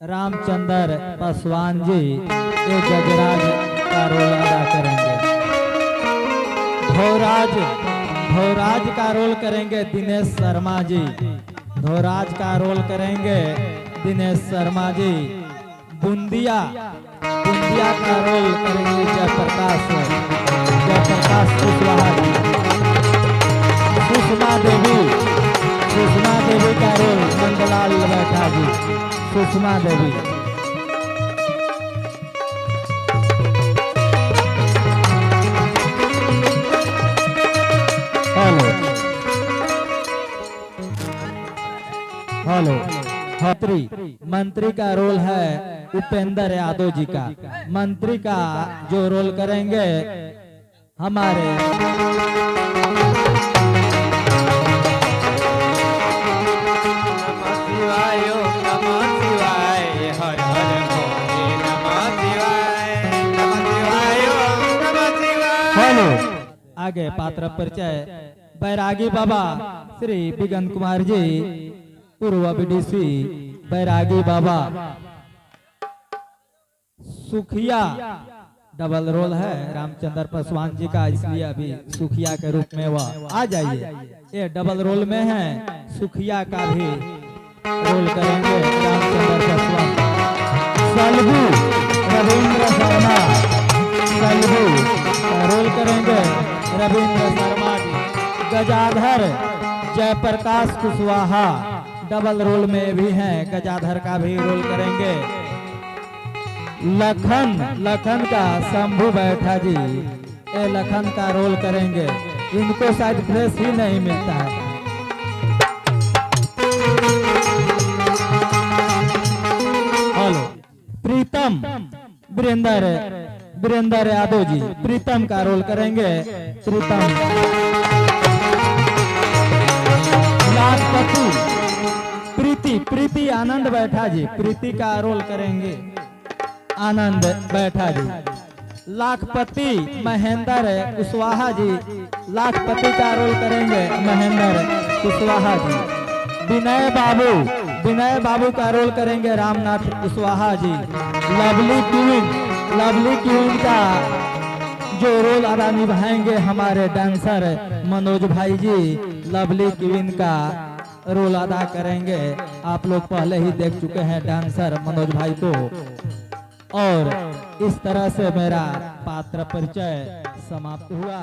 रामचंद्र पासवान जी ये गजराज का रोल अदा करेंगे। धोराज धोराज का रोल करेंगे दिनेश शर्मा जी। धोराज का रोल करेंगे दिनेश शर्मा जी। बूंदिया बूंदिया का रोल करेंगे जयप्रकाश कुशवाहा जी। सुषमा देवी का रोल नंदलाल बैठा जी। सुषमा देवी। हेलो हेलो मंत्री का रोल है उपेंद्र यादव जी का। मंत्री का जो रोल करेंगे हमारे आगे पात्र परिचय बैरागी बाबा श्री बिगन कुमार जी पूर्व बीडीसी बैरागी बाबा। सुखिया डबल रोल है रामचंद्र पासवान जी का, इसलिए अभी सुखिया के रूप में वह आ जाइए। ये डबल रोल में है। सुखिया का भी रोल करेंगे रामचंद्र पासवान। सलभू रविंद्र शर्मा सलभू का रोल करेंगे रविंद्र शर्मा जी। गजाधर जयप्रकाश कुशवाहा डबल रोल में भी हैं। गजाधर का भी रोल करेंगे। लखन का शंभू बैठा जी ये लखन का रोल करेंगे। इनको शायद प्लेस ही नहीं मिलता है। हेलो प्रीतम वीरेंद्र यादव जी प्रीतम का रोल करेंगे। प्रीतम लाखपति प्रीति आनंद बैठा जी प्रीति का रोल करेंगे आनंद बैठा जी। लाखपति महेंद्र कुशवाहा जी लाखपति का रोल करेंगे महेंद्र कुशवाहा जी। विनय बाबू का रोल करेंगे रामनाथ कुशवाहा जी। लवली क्वीन का जो रोल अदा निभाएंगे हमारे डांसर मनोज भाई जी लवली क्वीन का रोल अदा करेंगे। आप लोग पहले ही देख चुके हैं डांसर मनोज भाई को। और इस तरह से मेरा पात्र परिचय समाप्त हुआ।